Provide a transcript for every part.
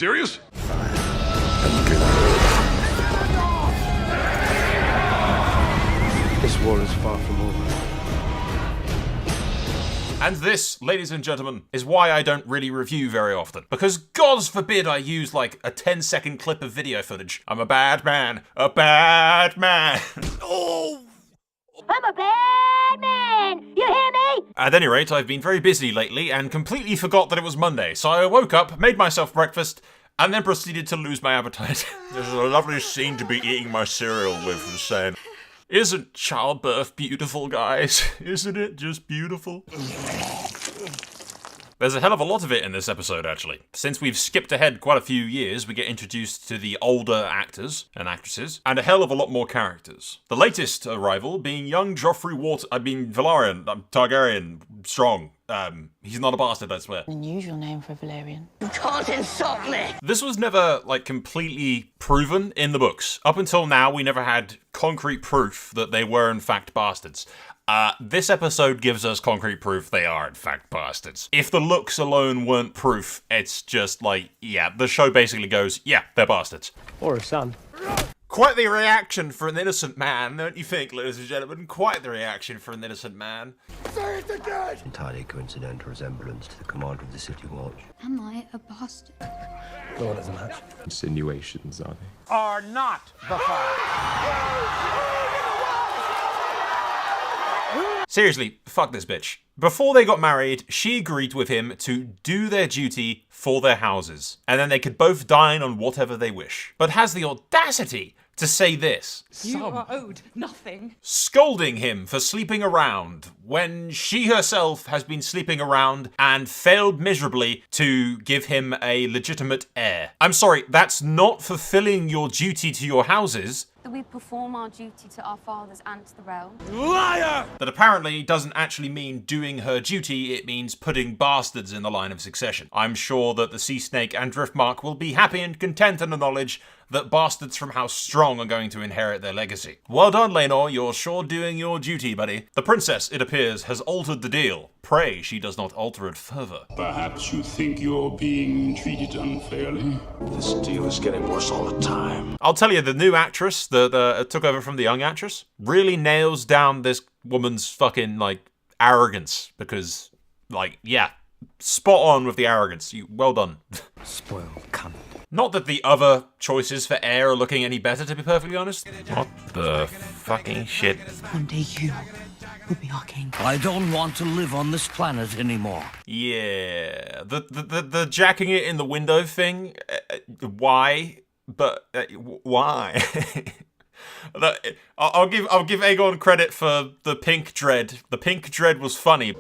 serious? This war is far from over. And this, ladies and gentlemen, is why I don't really review very often. Because God forbid I use like a 10-second clip of video footage. I'm a bad man. A bad man. Oh! I'm a bad man! You hear me? At any rate, I've been very busy lately and completely forgot that it was Monday. So I woke up, made myself breakfast, and then proceeded to lose my appetite. This is a lovely scene to be eating my cereal with, and saying, isn't childbirth beautiful, guys? Isn't it just beautiful? There's a hell of a lot of it in this episode, actually. Since we've skipped ahead quite a few years, we get introduced to the older actors and actresses, and a hell of a lot more characters. The latest arrival being young Vhagar Targaryen, strong. He's not a bastard, I swear. Unusual name for a Valerian. You can't insult me! This was never, like, completely proven in the books. Up until now, we never had concrete proof that they were, in fact, bastards. This episode gives us concrete proof they are, in fact, bastards. If the looks alone weren't proof, it's just like, yeah, the show basically goes, yeah, they're bastards. Or a son. Quite the reaction for an innocent man, don't you think, ladies and gentlemen? Quite the reaction for an innocent man. Say it again! Entirely coincidental resemblance to the commander of the City Watch. Am I a bastard? Lord as a match. Insinuations, are they? Are not the father. Seriously, fuck this bitch. Before they got married, she agreed with him to do their duty for their houses, and then they could both dine on whatever they wish. But has the audacity to say this. You are owed nothing. Scolding him for sleeping around, when she herself has been sleeping around and failed miserably to give him a legitimate heir. I'm sorry, that's not fulfilling your duty to your houses. That we perform our duty to our fathers and to the realm. Liar! That apparently doesn't actually mean doing her duty, it means putting bastards in the line of succession. I'm sure that the Sea Snake and Driftmark will be happy and content in the knowledge that bastards from House Strong are going to inherit their legacy. Well done, Laenor, you're sure doing your duty, buddy. The princess, it appears, has altered the deal. Pray she does not alter it further. Perhaps you think you're being treated unfairly? This deal is getting worse all the time. I'll tell you, the new actress that took over from the young actress really nails down this woman's fucking, like, arrogance. Because, like, yeah, spot on with the arrogance. Well done. Spoiled cunt. Not that the other choices for heir are looking any better, to be perfectly honest. What the fucking shit? One day you will be our king. I don't want to live on this planet anymore. Yeah, the jacking it in the window thing. Why? But why? I'll give Aegon credit for the pink dread. The pink dread was funny.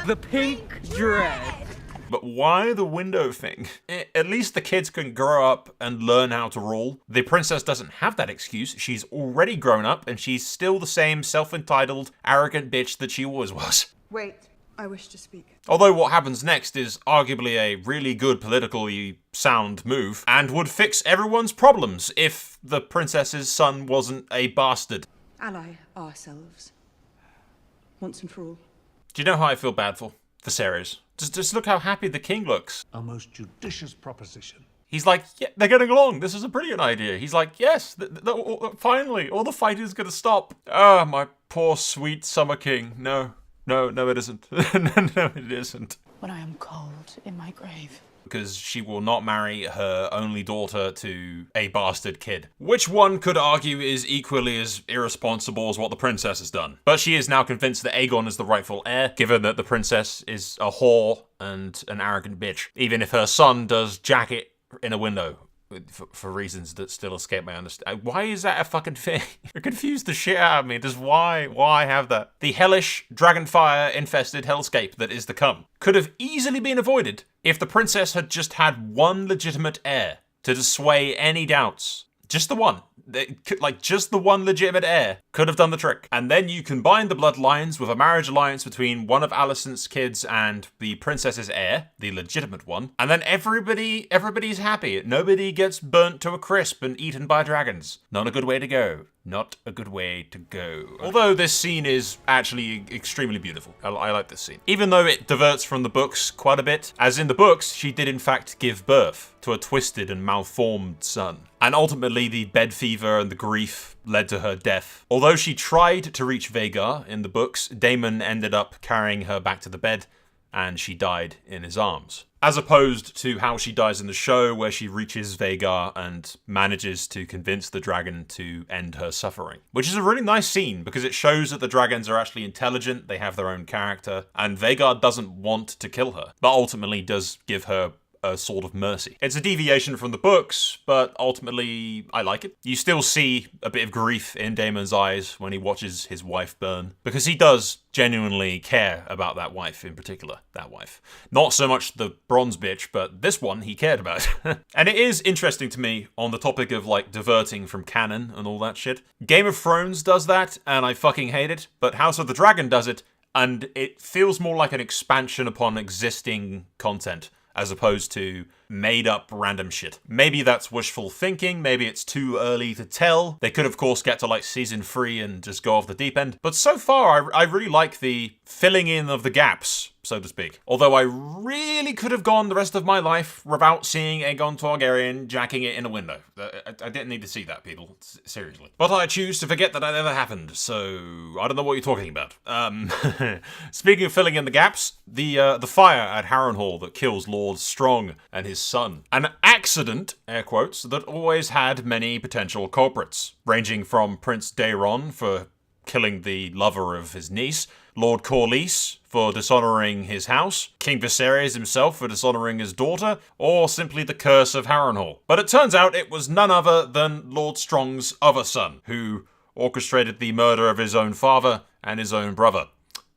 The pink dread. But why the window thing? At least the kids can grow up and learn how to rule. The princess doesn't have that excuse. She's already grown up and she's still the same self-entitled, arrogant bitch that she always was. Wait, I wish to speak. Although what happens next is arguably a really good politically sound move and would fix everyone's problems if the princess's son wasn't a bastard. Ally ourselves. Once and for all. Do you know how I feel bad for Viserys? Just look how happy the king looks. A most judicious proposition. He's like, yeah, they're getting along. This is a brilliant idea. He's like, yes, finally, all the fighting is going to stop. Ah, my poor sweet summer king. No, it isn't. No, it isn't. When I am cold in my grave. Because she will not marry her only daughter to a bastard kid. Which one could argue is equally as irresponsible as what the princess has done. But she is now convinced that Aegon is the rightful heir, given that the princess is a whore and an arrogant bitch. Even if her son does jack it in a window. For reasons that still escape my understanding. Why is that a fucking thing? It confused the shit out of me. Just why have that? The hellish, dragonfire-infested hellscape that is to come could have easily been avoided if the princess had just had one legitimate heir to dissuade any doubts. Just the one. Like, just the one legitimate heir. Could have done the trick. And then you combine the bloodlines with a marriage alliance between one of Alicent's kids and the princess's heir, the legitimate one, and then everybody's happy. Nobody gets burnt to a crisp and eaten by dragons. Not a good way to go. Not a good way to go. Although this scene is actually extremely beautiful. I like this scene. Even though it diverts from the books quite a bit, as in the books, she did in fact give birth to a twisted and malformed son. And ultimately, the bed fever and the grief led to her death. Although she tried to reach Vhagar in the books, Daemon ended up carrying her back to the bed, and she died in his arms. As opposed to how she dies in the show, where she reaches Vhagar and manages to convince the dragon to end her suffering. Which is a really nice scene, because it shows that the dragons are actually intelligent, they have their own character, and Vhagar doesn't want to kill her, but ultimately does give her a sort of mercy. It's a deviation from the books, but ultimately, I like it. You still see a bit of grief in Daemon's eyes when he watches his wife burn, because he does genuinely care about that wife in particular, that wife. Not so much the bronze bitch, but this one he cared about. And it is interesting to me on the topic of like diverting from canon and all that shit. Game of Thrones does that, and I fucking hate it, but House of the Dragon does it, and it feels more like an expansion upon existing content, as opposed to made up random shit. Maybe that's wishful thinking, maybe it's too early to tell. They could of course get to like season 3 and just go off the deep end. But so far, I really like the filling in of the gaps, so to speak. Although I really could have gone the rest of my life without seeing Aemond Targaryen jacking it in a window. I didn't need to see that, people. Seriously. But I choose to forget that ever happened, so I don't know what you're talking about. Speaking of filling in the gaps, the fire at Harrenhal that kills Lord Strong and his son. An accident, air quotes, that always had many potential culprits, ranging from Prince Daeron for killing the lover of his niece, Lord Corlys for dishonouring his house, King Viserys himself for dishonouring his daughter, or simply the curse of Harrenhal. But it turns out it was none other than Lord Strong's other son, who orchestrated the murder of his own father and his own brother.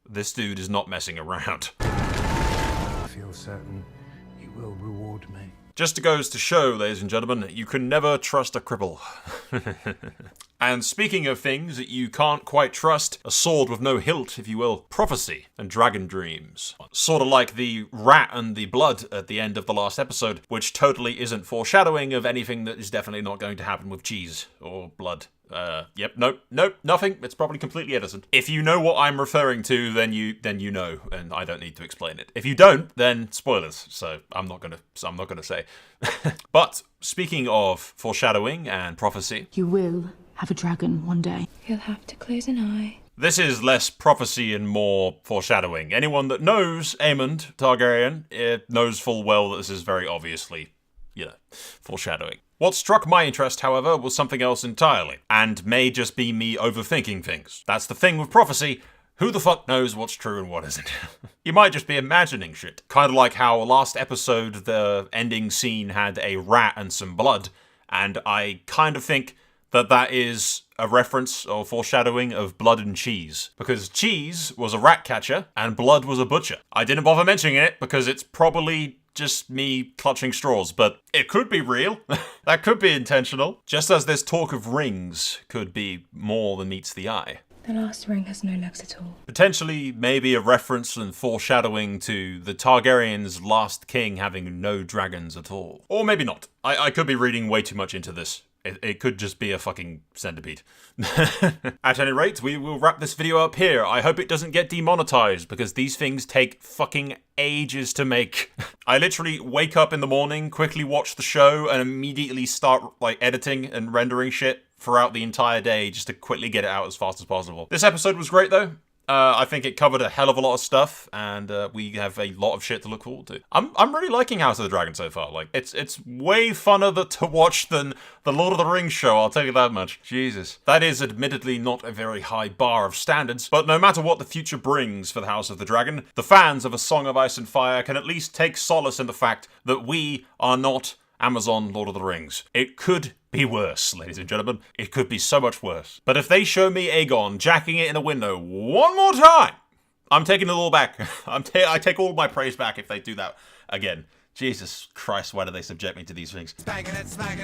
This dude is not messing around. I feel certain you will reward me. Just goes to show, ladies and gentlemen, you can never trust a cripple. And speaking of things that you can't quite trust, a sword with no hilt, if you will, prophecy and dragon dreams. Sort of like the rat and the blood at the end of the last episode, which totally isn't foreshadowing of anything that is definitely not going to happen with cheese or blood. Nope, nothing. It's probably completely innocent. If you know what I'm referring to, then you know, and I don't need to explain it. If you don't, then spoilers. So I'm not gonna say. But speaking of foreshadowing and prophecy, You will have a dragon one day. You'll have to close an eye. this is less prophecy and more foreshadowing. Anyone that knows Aemond Targaryen knows full well that this is very obviously, foreshadowing. What struck my interest, however, was something else entirely, and may just be me overthinking things. That's the thing with prophecy. Who the fuck knows what's true and what isn't? You might just be imagining shit. Kind of like how last episode, the ending scene had a rat and some blood, and I kind of think that is a reference or foreshadowing of blood and cheese. Because cheese was a rat catcher, and blood was a butcher. I didn't bother mentioning it, because it's probably just me clutching straws, but it could be real. That could be intentional. Just as this talk of rings could be more than meets the eye. The last ring has no legs at all. Potentially, maybe a reference and foreshadowing to the Targaryens' last king having no dragons at all. Or maybe not. I could be reading way too much into this. It could just be a fucking centipede. At any rate, we will wrap this video up here. I hope it doesn't get demonetized, because these things take fucking ages to make. I literally wake up in the morning, quickly watch the show, and immediately start editing and rendering shit throughout the entire day just to quickly get it out as fast as possible. This episode was great though. I think it covered a hell of a lot of stuff, and we have a lot of shit to look forward to. I'm really liking House of the Dragon so far. It's way funner to watch than the Lord of the Rings show, I'll tell you that much. Jesus. That is admittedly not a very high bar of standards, but no matter what the future brings for the House of the Dragon, the fans of A Song of Ice and Fire can at least take solace in the fact that we are not Amazon Lord of the Rings. It could be worse, ladies and gentlemen. It could be so much worse. But if they show me Aegon jacking it in a window one more time, I'm taking it all back. I take all my praise back if they do that again. Jesus Christ, why do they subject me to these things? Smacking it, smack.